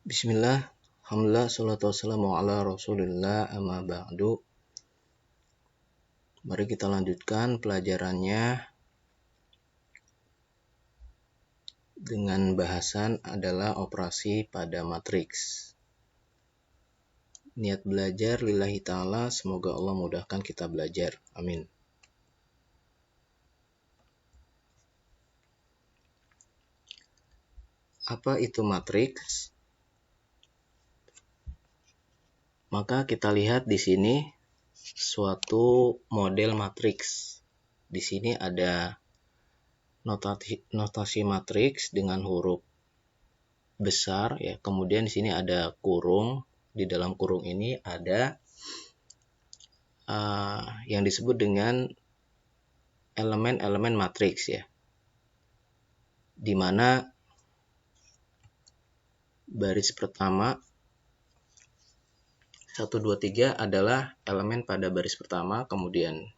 Bismillah, alhamdulillah, salatu wassalamu ala rasulillah, amma ba'du. Mari kita lanjutkan pelajarannya dengan bahasan adalah operasi pada matriks. Niat belajar lillahi ta'ala, semoga Allah mudahkan kita belajar. Amin. Apa itu matriks? Maka kita lihat di sini suatu model matriks. Di sini ada notasi matriks dengan huruf besar ya. Kemudian di sini ada kurung. Di dalam kurung ini ada yang disebut dengan elemen-elemen matriks ya. Di mana baris pertama 1 2 3 adalah elemen pada baris pertama, kemudian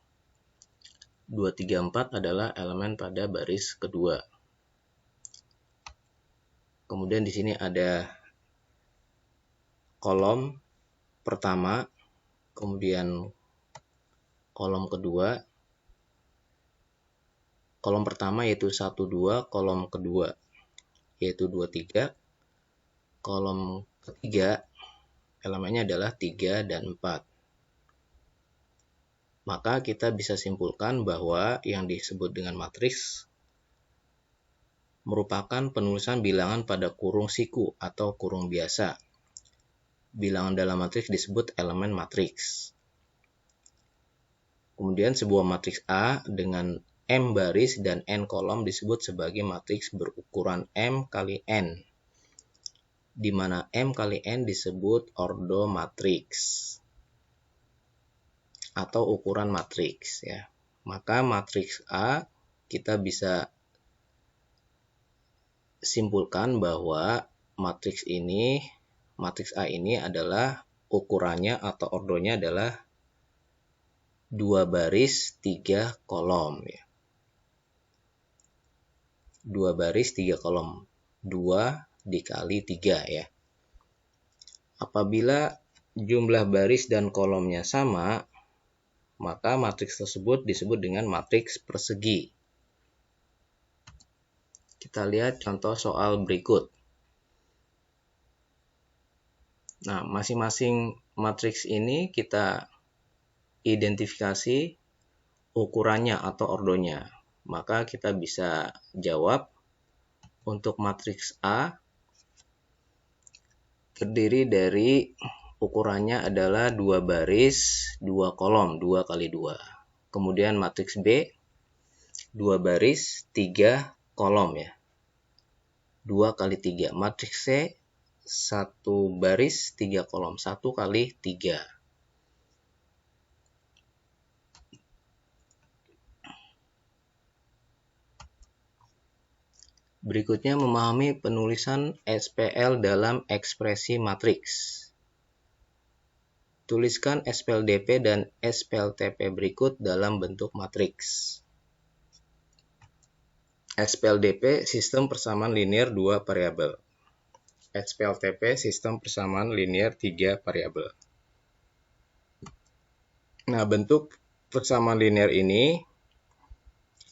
2 3 4 adalah elemen pada baris kedua. Kemudian di sini ada kolom pertama, kemudian kolom kedua. Kolom pertama yaitu 1 2, kolom kedua yaitu 2 3. Kolom ketiga elemennya adalah 3 dan 4. Maka kita bisa simpulkan bahwa yang disebut dengan matriks merupakan penulisan bilangan pada kurung siku atau kurung biasa. Bilangan dalam matriks disebut elemen matriks. Kemudian sebuah matriks A dengan M baris dan N kolom disebut sebagai matriks berukuran M kali N, di mana M kali N disebut ordo matriks atau ukuran matriks ya. Maka matriks A kita bisa simpulkan bahwa matriks A ini adalah ukurannya atau ordonya adalah 2 baris 3 kolom ya. 2 baris 3 kolom. 2 dikali 3 ya. Apabila jumlah baris dan kolomnya sama, maka matriks tersebut disebut dengan matriks persegi. Kita lihat contoh soal berikut. Nah, masing-masing matriks ini kita identifikasi ukurannya atau ordonya. Maka kita bisa jawab untuk matriks A terdiri dari ukurannya adalah 2 baris, 2 kolom, 2 kali 2. Kemudian matriks B 2 baris, 3 kolom ya. 2 kali 3. Matriks C 1 baris, 3 kolom, 1 kali 3. Berikutnya memahami penulisan SPL dalam ekspresi matriks. Tuliskan SPLDP dan SPLTP berikut dalam bentuk matriks. SPLDP sistem persamaan linear 2 variabel. SPLTP sistem persamaan linear 3 variabel. Nah, bentuk persamaan linear ini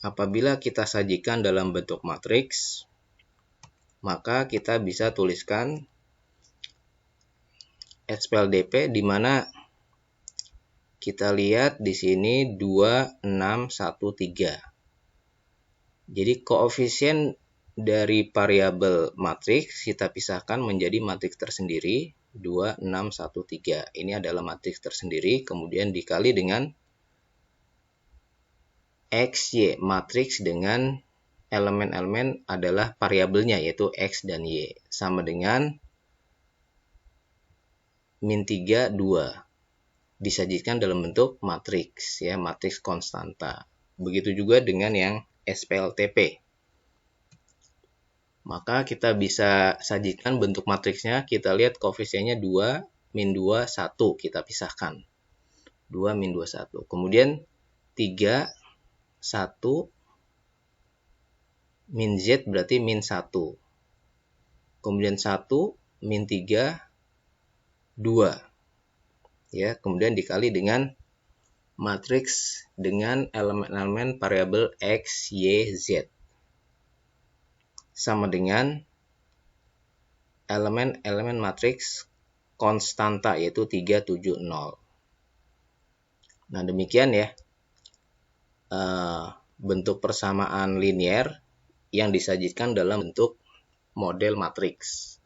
apabila kita sajikan dalam bentuk matriks, maka kita bisa tuliskan SPLDP di mana kita lihat di sini 2 6 1 3. Jadi koefisien dari variabel matriks kita pisahkan menjadi matriks tersendiri 2 6 1 3. Ini adalah matriks tersendiri, kemudian dikali dengan X, Y. Matriks dengan elemen-elemen adalah variabelnya yaitu X dan Y. Sama dengan min 3, 2. Disajikan dalam bentuk matriks ya, matriks konstanta. Begitu juga dengan yang SPLTP. Maka kita bisa sajikan bentuk matriksnya, kita lihat koefisiennya 2, min 2, 1, kita pisahkan. 2, min 2, 1. Kemudian 3, 1, min Z berarti min 1. Kemudian 1, min 3, 2. Ya, kemudian dikali dengan matriks dengan elemen-elemen variabel X, Y, Z. Sama dengan elemen-elemen matriks konstanta yaitu 3, 7, 0. Nah, demikian ya bentuk persamaan linier yang disajikan dalam bentuk model matriks.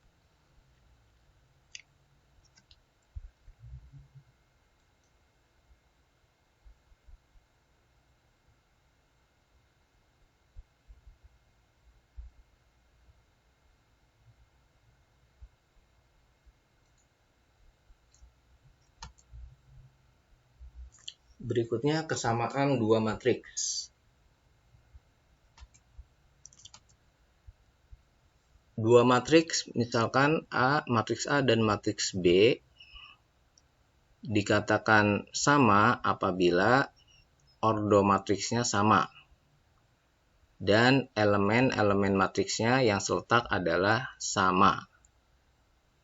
Berikutnya kesamaan dua matriks. Dua matriks, misalkan matriks A dan matriks B, dikatakan sama apabila ordo matriksnya sama. Dan elemen-elemen matriksnya yang seletak adalah sama.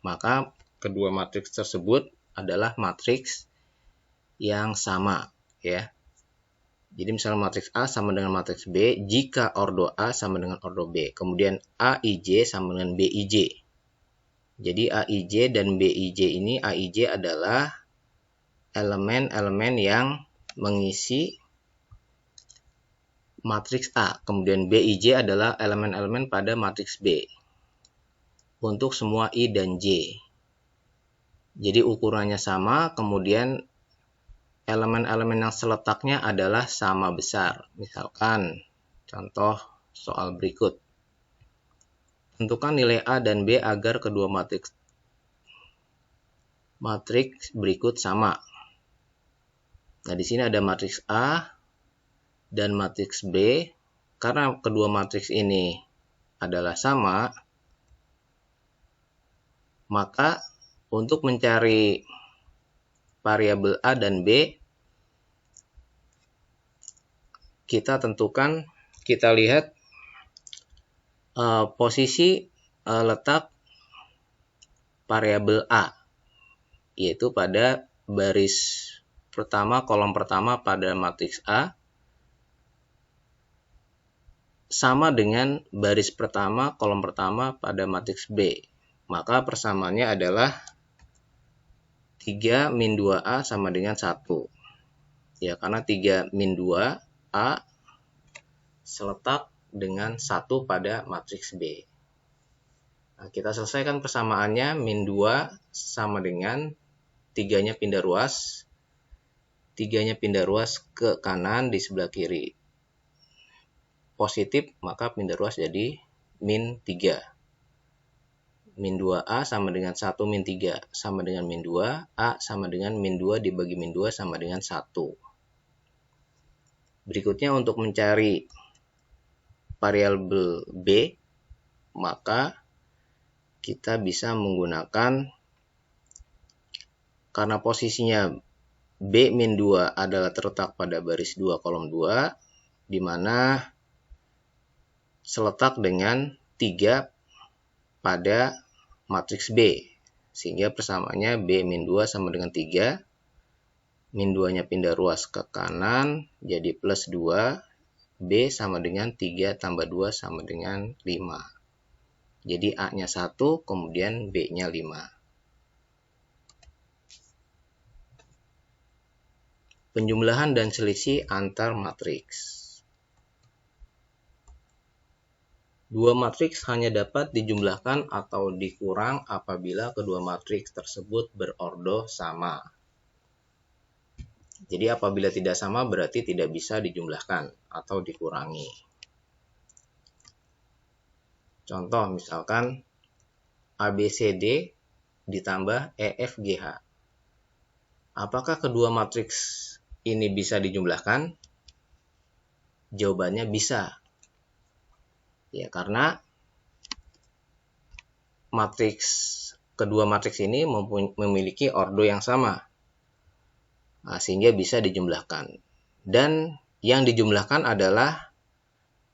Maka kedua matriks tersebut adalah matriks yang sama, ya. Jadi misalnya matriks A sama dengan matriks B jika ordo A sama dengan ordo B. Kemudian AIJ sama dengan BIJ. Jadi AIJ dan BIJ ini, AIJ adalah elemen-elemen yang mengisi matriks A. Kemudian BIJ adalah elemen-elemen pada matriks B. Untuk semua I dan J. Jadi ukurannya sama, kemudian elemen-elemen yang seletaknya adalah sama besar. Misalkan, contoh soal berikut. Tentukan nilai A dan B agar kedua matriks berikut sama. Nah, di sini ada matriks A dan matriks B. Karena kedua matriks ini adalah sama, maka untuk mencari variabel A dan B, kita lihat posisi letak variabel A, yaitu pada baris pertama, kolom pertama pada matriks A, sama dengan baris pertama, kolom pertama pada matriks B. Maka persamaannya adalah 3 min 2A sama dengan 1. Ya, karena 3 min 2A seletak dengan 1 pada matriks B. Nah, kita selesaikan persamaannya. Min 2 sama dengan 3-nya pindah ruas. 3-nya pindah ruas ke kanan di sebelah kiri. Positif, maka pindah ruas jadi min 3. Min 2A sama dengan 1 min 3 sama dengan min 2. A sama dengan min 2 dibagi min 2 sama dengan 1. Berikutnya untuk mencari variabel B, maka kita bisa menggunakan, karena posisinya B min 2 adalah terletak pada baris 2 kolom 2, di mana seletak dengan 3 pada matriks B, sehingga persamaannya B min 2 sama dengan 3, min 2-nya pindah ruas ke kanan, jadi plus 2, B sama dengan 3 tambah 2 sama dengan 5. Jadi A-nya 1, kemudian B-nya 5. Penjumlahan dan selisih antar matriks. Dua matriks hanya dapat dijumlahkan atau dikurang apabila kedua matriks tersebut berordo sama. Jadi apabila tidak sama berarti tidak bisa dijumlahkan atau dikurangi. Contoh misalkan ABCD ditambah EFGH. Apakah kedua matriks ini bisa dijumlahkan? Jawabannya bisa. Ya, karena kedua matriks ini memiliki ordo yang sama. Nah, sehingga bisa dijumlahkan. Dan yang dijumlahkan adalah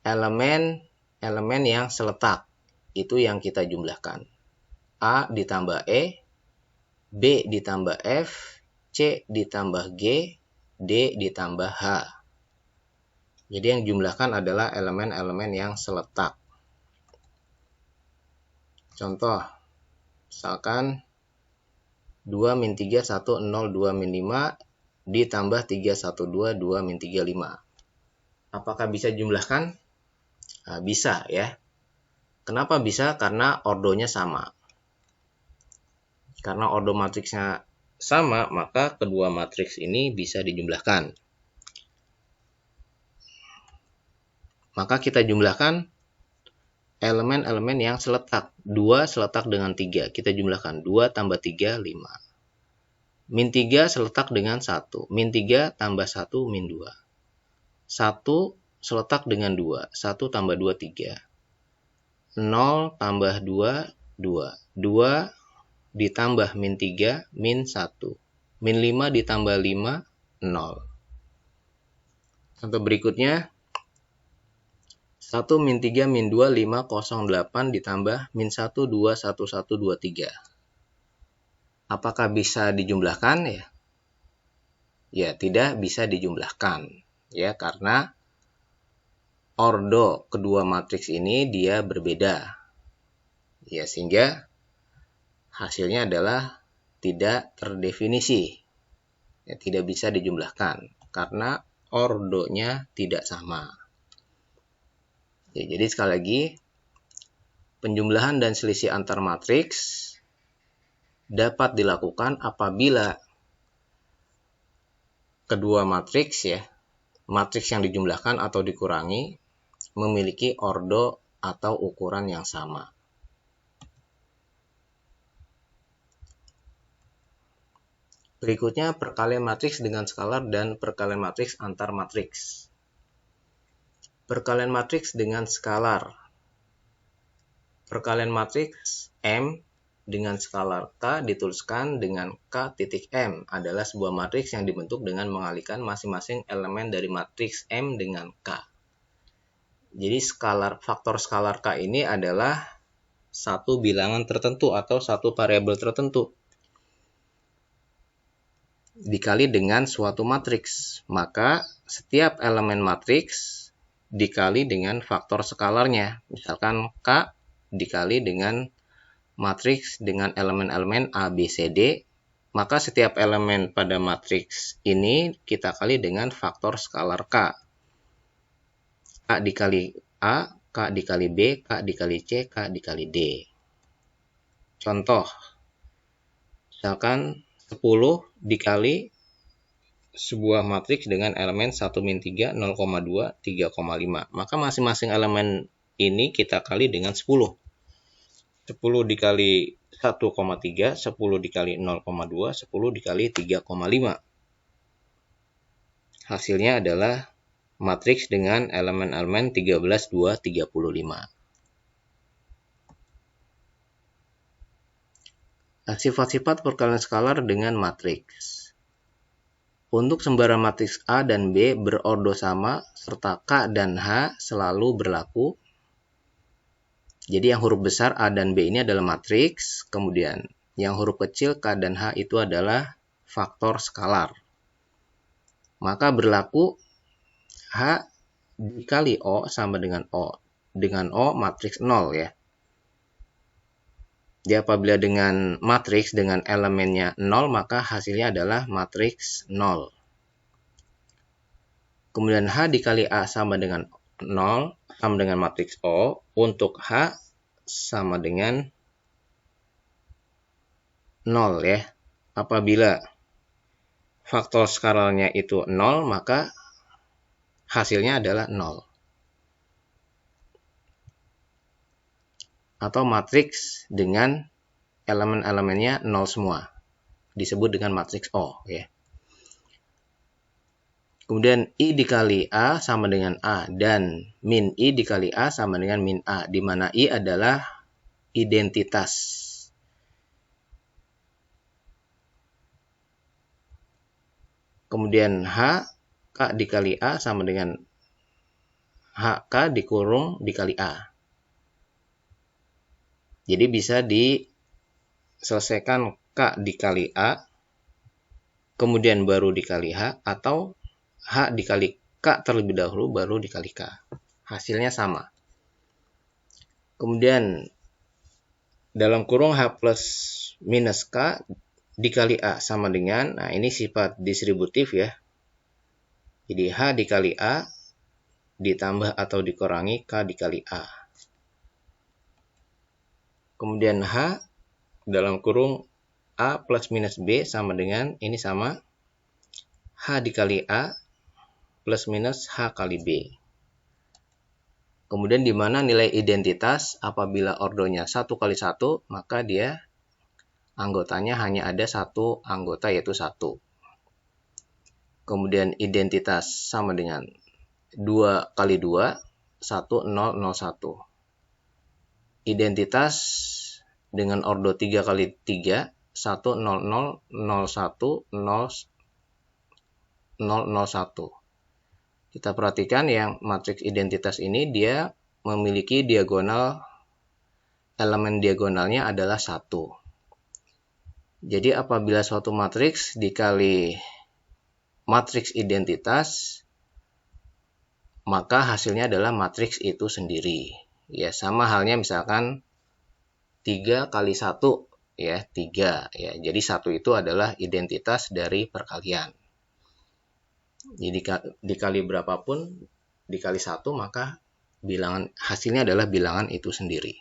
elemen yang seletak. Itu yang kita jumlahkan. A ditambah E, B ditambah F, C ditambah G, D ditambah H. Jadi yang dijumlahkan adalah elemen-elemen yang seletak. Contoh, misalkan 2 min 3, 1, 0, 2 min 5, ditambah 3, 1, 2, 2 min 3, 5. Apakah bisa dijumlahkan? Nah, bisa ya. Kenapa bisa? Karena ordonya sama. Karena ordo matriksnya sama, maka kedua matriks ini bisa dijumlahkan. Maka kita jumlahkan elemen-elemen yang seletak. 2 seletak dengan 3. Kita jumlahkan 2 tambah 3, 5. Min 3 seletak dengan 1. Min 3 tambah 1, min 2. 1 seletak dengan 2. 1 tambah 2, 3. 0 tambah 2, 2. 2 ditambah min 3, min 1. Min 5 ditambah 5, 0. Contoh berikutnya, 1 min 3 min 2, 5, 0, 8 ditambah min 1, 2, 1, 1, 2, 3. Apakah bisa dijumlahkan ya? Ya, tidak bisa dijumlahkan. Ya, karena ordo kedua matriks ini dia berbeda. Ya, sehingga hasilnya adalah tidak terdefinisi. Ya, tidak bisa dijumlahkan karena ordonya tidak sama. Ya, jadi sekali lagi, penjumlahan dan selisih antar matriks dapat dilakukan apabila kedua matriks ya, matriks yang dijumlahkan atau dikurangi memiliki ordo atau ukuran yang sama. Berikutnya perkalian matriks dengan skalar dan perkalian matriks antar matriks. Perkalian matriks dengan skalar. Perkalian matriks M dengan skalar K dituliskan dengan K titik M adalah sebuah matriks yang dibentuk dengan mengalihkan masing-masing elemen dari matriks M dengan K. Jadi faktor skalar K ini adalah satu bilangan tertentu atau satu variabel tertentu dikali dengan suatu matriks. Maka setiap elemen matriks dikali dengan faktor skalarnya. Misalkan K dikali dengan matriks dengan elemen-elemen A, B, C, D. Maka setiap elemen pada matriks ini kita kali dengan faktor skalar K. K dikali A, K dikali B, K dikali C, K dikali D. Contoh, misalkan 10 dikali sebuah matriks dengan elemen 1 min 3, 0,2, 3,5. Maka masing-masing elemen ini kita kali dengan 10. 10 dikali 1,3, 10 dikali 0,2, 10 dikali 3,5. Hasilnya adalah matriks dengan elemen-elemen 13, 2, 35. Sifat-sifat perkalian skalar dengan matriks. Untuk sembarang matriks A dan B berordo sama, serta K dan H selalu berlaku. Jadi yang huruf besar A dan B ini adalah matriks, kemudian yang huruf kecil K dan H itu adalah faktor skalar. Maka berlaku H dikali O sama dengan O. Dengan O matriks 0 ya. Jadi apabila dengan matriks dengan elemennya 0, maka hasilnya adalah matriks 0. Kemudian H dikali A sama dengan 0, sama dengan matriks O. Untuk H sama dengan 0 ya. Apabila faktor skalarnya itu 0, maka hasilnya adalah 0. Atau matriks dengan elemen-elemennya 0 semua. Disebut dengan matriks O ya. Kemudian I dikali A sama dengan A dan min I dikali A sama dengan min A, di mana I adalah identitas. Kemudian H, K dikali A sama dengan HK dikurung dikali A. Jadi bisa selesaikan K dikali A, kemudian baru dikali H, atau H dikali K terlebih dahulu, baru dikali K. Hasilnya sama. Kemudian dalam kurung H plus minus K dikali A sama dengan, nah ini sifat distributif ya. Jadi H dikali A ditambah atau dikurangi K dikali A. Kemudian H dalam kurung A plus minus B sama dengan, ini sama, H dikali A plus minus H kali B. Kemudian di mana nilai identitas apabila ordonya 1 kali 1, maka dia anggotanya hanya ada satu anggota yaitu 1. Kemudian identitas sama dengan 2 kali 2, 1, 0, 0, 1. Identitas dengan ordo 3 kali 3, 1, 0, 0, 0, 1, 0, 0, 0, 1. Kita perhatikan yang matriks identitas ini dia memiliki diagonal, elemen diagonalnya adalah 1. Jadi apabila suatu matriks dikali matriks identitas, maka hasilnya adalah matriks itu sendiri. Ya, sama halnya misalkan 3 kali 1, ya, 3. Ya, jadi 1 itu adalah identitas dari perkalian. Jadi dikali berapapun, dikali 1, maka bilangan hasilnya adalah bilangan itu sendiri.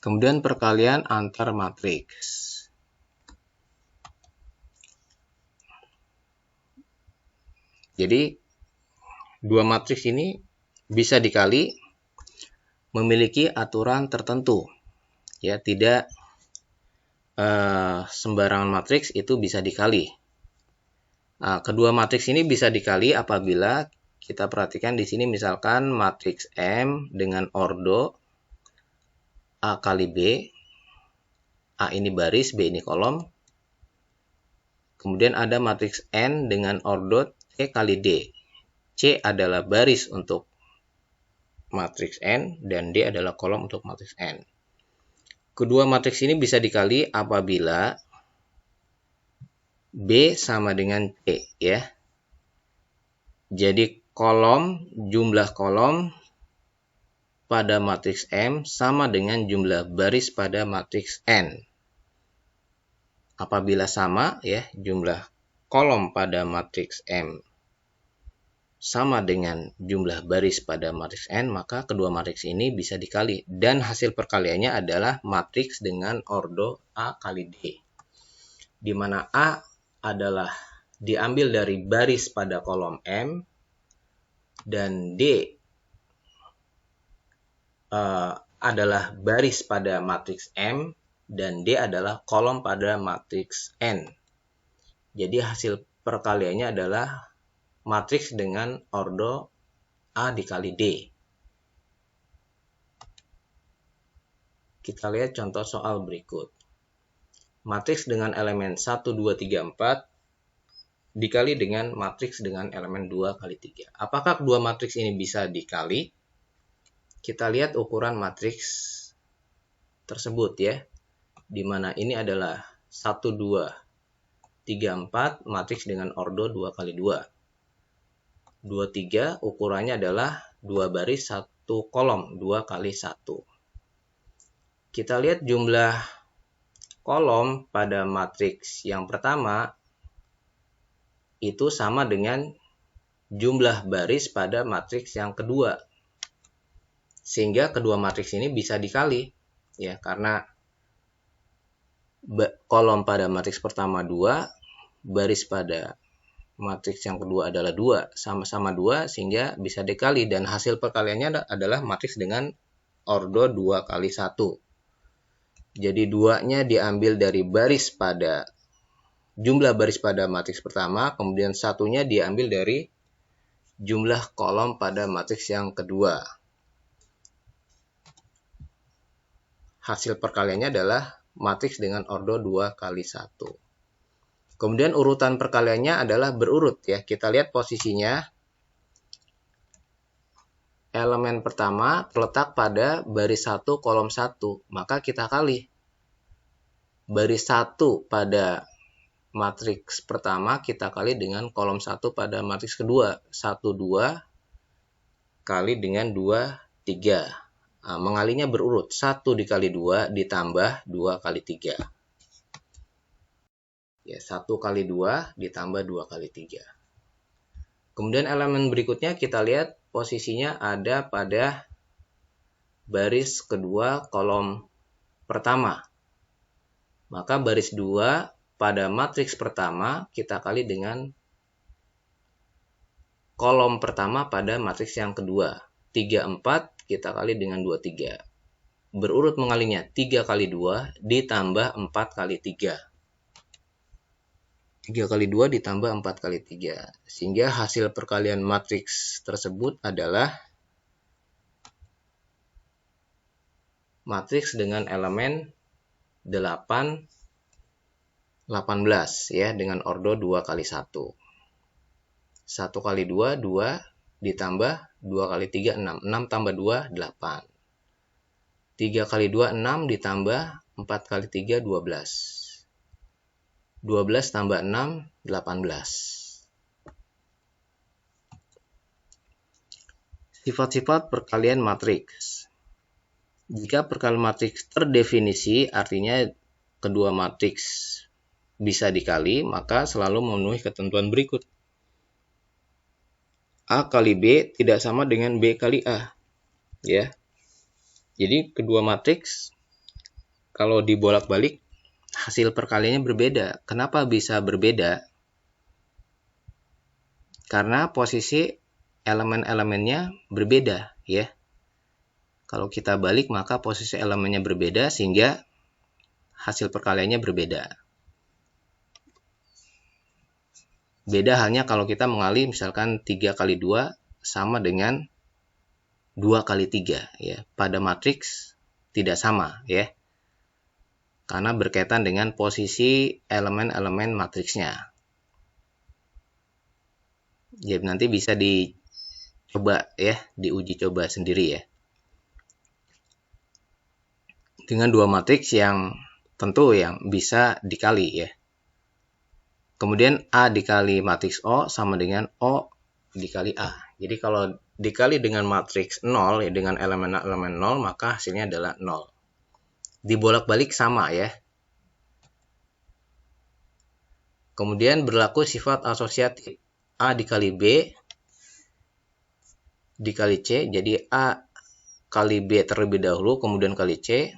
Kemudian perkalian antar matriks. Jadi dua matriks ini bisa dikali memiliki aturan tertentu. Ya, tidak sembarangan matriks itu bisa dikali. Nah, kedua matriks ini bisa dikali apabila kita perhatikan di sini misalkan matriks M dengan ordo A kali B, A ini baris, B ini kolom. Kemudian ada matriks N dengan ordo C kali D. C adalah baris untuk matriks N dan D adalah kolom untuk matriks N. Kedua matriks ini bisa dikali apabila B sama dengan C, ya. Jadi jumlah kolom pada matriks M sama dengan jumlah baris pada matriks N. Apabila sama, ya, jumlah kolom pada matriks M sama dengan jumlah baris pada matriks N, maka kedua matriks ini bisa dikali. Dan hasil perkaliannya adalah matriks dengan ordo A kali D. Di mana A adalah diambil dari baris pada kolom M, dan D adalah baris pada matriks M, dan D adalah kolom pada matriks N. Jadi hasil perkaliannya adalah matriks dengan ordo A dikali D. Kita lihat contoh soal berikut. Matriks dengan elemen 1, 2, 3, 4 dikali dengan matriks dengan elemen 2 kali 3. Apakah kedua matriks ini bisa dikali? Kita lihat ukuran matriks tersebut, ya. Di mana ini adalah 1, 2, 3, 4 matriks dengan ordo 2 kali 2. 2, 3 ukurannya adalah 2 baris 1 kolom, 2 kali 1. Kita lihat jumlah kolom pada matriks yang pertama itu sama dengan jumlah baris pada matriks yang kedua. Sehingga kedua matriks ini bisa dikali, ya, karena kolom pada matriks pertama 2, baris pada matriks yang kedua adalah 2, sama-sama 2, sehingga bisa dikali, dan hasil perkaliannya adalah matriks dengan ordo 2 kali 1. Jadi 2-nya diambil dari baris pada jumlah baris pada matriks pertama, kemudian 1-nya diambil dari jumlah kolom pada matriks yang kedua. Hasil perkaliannya adalah matriks dengan ordo 2 kali 1. Kemudian urutan perkaliannya adalah berurut, ya. Kita lihat posisinya. elemen pertama terletak pada baris 1 kolom 1, maka kita kali. Baris 1 pada matriks pertama kita kali dengan kolom 1 pada matriks kedua. 1, 2 kali dengan 2, 3. Nah, mengalinya berurut. 1 dikali 2 ditambah 2 kali 3. Ya, 1 kali 2 ditambah 2 kali 3. Kemudian elemen berikutnya kita lihat posisinya ada pada baris kedua kolom pertama. Maka baris 2 pada matriks pertama kita kali dengan kolom pertama pada matriks yang kedua. 3, 4 kita kali dengan 2, 3. Berurut mengalinya 3 kali 2 ditambah 4 kali 3. 3 kali 2 ditambah 4 kali 3. Sehingga hasil perkalian matriks tersebut adalah matriks dengan elemen 8, 18 ya, dengan ordo 2 kali 1. 1 kali 2, 2 ditambah 2 kali 3, 6. 6 tambah 2, 8. 3 kali 2, 6 ditambah 4 kali 3, 12. 12 tambah 6, 18. Sifat-sifat perkalian matriks. Jika perkalian matriks terdefinisi, artinya kedua matriks bisa dikali, maka selalu memenuhi ketentuan berikut. A kali B tidak sama dengan B kali A. Ya. Jadi kedua matriks kalau dibolak-balik hasil perkaliannya berbeda. Kenapa bisa berbeda? Karena posisi elemen-elemennya berbeda, ya. Kalau kita balik maka posisi elemennya berbeda sehingga hasil perkaliannya berbeda. Beda halnya kalau kita mengali misalkan 3 kali 2 sama dengan 2 kali 3 ya. Pada matriks tidak sama ya. Karena berkaitan dengan posisi elemen-elemen matriksnya. Jadi nanti bisa dicoba ya, diuji coba sendiri ya. Dengan dua matriks yang tentu yang bisa dikali ya. Kemudian A dikali matriks O sama dengan O dikali A. Jadi kalau dikali dengan matriks 0 ya, dengan elemen-elemen 0, maka hasilnya adalah 0. Dibolak-balik sama ya. Kemudian berlaku sifat asosiatif. A dikali B dikali C. Jadi A kali B terlebih dahulu kemudian kali C.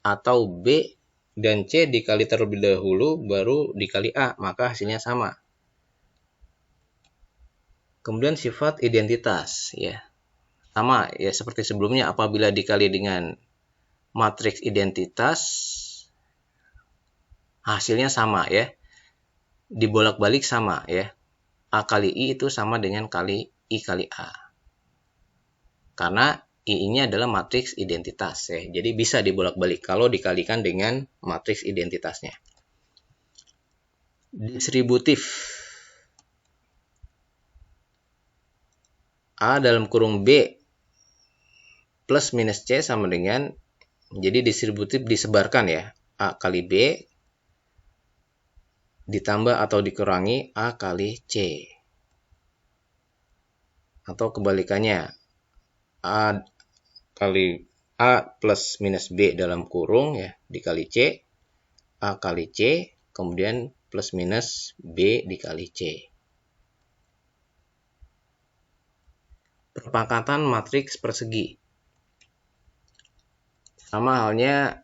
Atau B dan C dikali terlebih dahulu baru dikali A, maka hasilnya sama. Kemudian sifat identitas ya. Sama ya seperti sebelumnya, apabila dikali dengan matriks identitas hasilnya sama ya. Dibolak-balik sama ya. A kali I itu sama dengan kali I kali A. Karena I ini adalah matriks identitas ya. Jadi bisa dibolak-balik kalau dikalikan dengan matriks identitasnya. Distributif. A dalam kurung B plus minus C sama dengan, jadi distributif disebarkan ya. A kali B ditambah atau dikurangi A kali C. Atau kebalikannya. A kali A plus minus B dalam kurung ya dikali C, A kali C, kemudian plus minus B dikali C. Perpangkatan matriks persegi. Sama halnya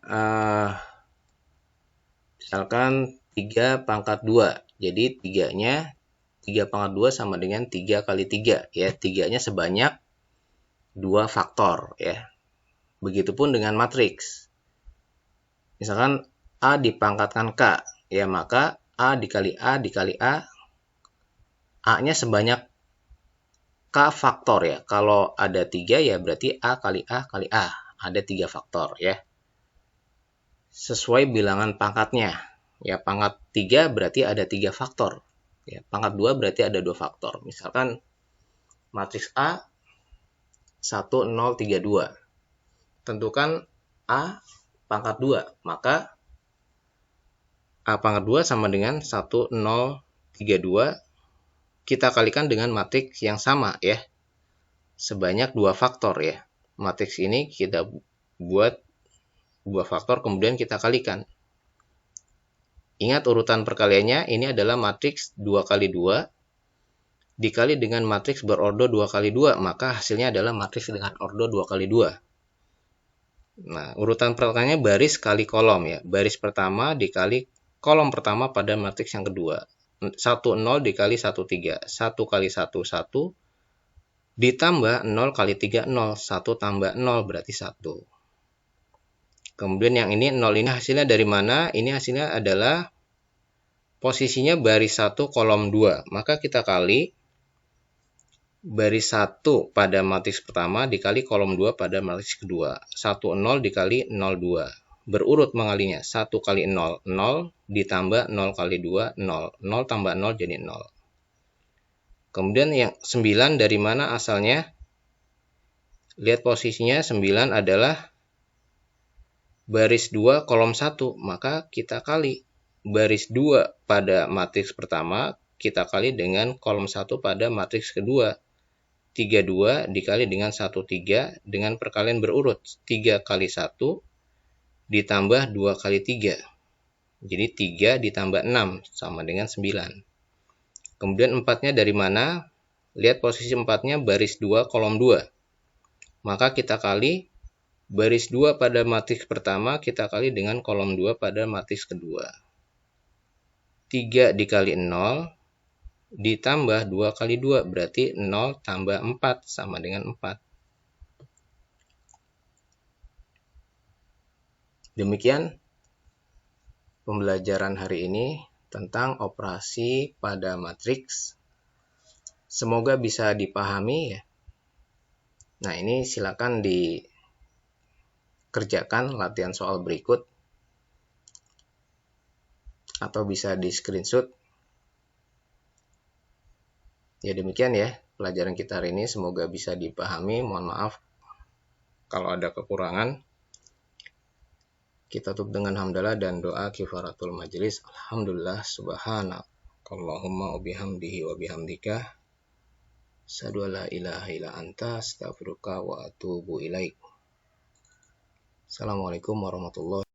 misalkan 3 pangkat 2. Jadi 3 pangkat 2 sama dengan 3 kali 3 ya. 3-nya sebanyak 2 faktor ya. Begitupun dengan matriks. Misalkan A dipangkatkan K ya, maka A dikali A dikali A, A-nya sebanyak K faktor ya. Kalau ada 3 ya berarti A kali A kali A. Ada 3 faktor ya. Sesuai bilangan pangkatnya. Ya, pangkat 3 berarti ada 3 faktor. Ya, pangkat 2 berarti ada 2 faktor. Misalkan matriks A 1032. Tentukan A pangkat 2, maka A pangkat 2 sama dengan 1032. Kita kalikan dengan matriks yang sama ya, sebanyak 2 faktor ya. Matriks ini kita buat 2 faktor, kemudian kita kalikan. Ingat urutan perkaliannya, ini adalah matriks 2 kali 2 dikali dengan matriks berordo 2 kali 2, maka hasilnya adalah matriks dengan ordo 2 kali 2. Nah, urutan perkaliannya baris kali kolom ya. Baris pertama dikali kolom pertama pada matriks yang kedua. 10 dikali 13, 1 kali 1, 1, ditambah 0 kali 3, 0, 1 tambah 0 berarti 1. Kemudian yang ini 0 ini hasilnya dari mana? Ini hasilnya adalah posisinya baris 1 kolom 2. Maka kita kali baris 1 pada matriks pertama dikali kolom 2 pada matriks kedua. 1, 0 dikali 0, 2. Berurut mengalinya. 1 kali 0, 0, ditambah 0 kali 2, 0. 0 tambah 0 jadi 0. Kemudian yang 9 dari mana asalnya? Lihat posisinya, 9 adalah baris 2 kolom 1. Maka kita kali baris 2 pada matriks pertama, kita kali dengan kolom 1 pada matriks kedua. 32 dikali dengan 13 dengan perkalian berurut. 3 kali 1 ditambah 2 kali 3. Jadi 3 ditambah 6 sama dengan 9. Kemudian 4-nya dari mana? Lihat posisi 4-nya baris 2 kolom 2. Maka kita kali baris 2 pada matriks pertama, kita kali dengan kolom 2 pada matriks kedua. 3 dikali 0 ditambah 2 kali 2 berarti 0 tambah 4 sama dengan 4. Demikian pembelajaran hari ini tentang operasi pada matriks. Semoga bisa dipahami ya. Nah, ini silakan dikerjakan latihan soal berikut atau bisa di screenshot. Ya demikian ya pelajaran kita hari ini, semoga bisa dipahami. Mohon maaf kalau ada kekurangan. Kita tutup dengan hamdalah dan doa kifaratul majelis. Alhamdulillah subhanakallahumma wa bihamdihi wa bihamdika asyhadu an la ilaha illa anta astaghfiruka wa atubu ilaik. Assalamualaikum warahmatullahi wabarakatuh.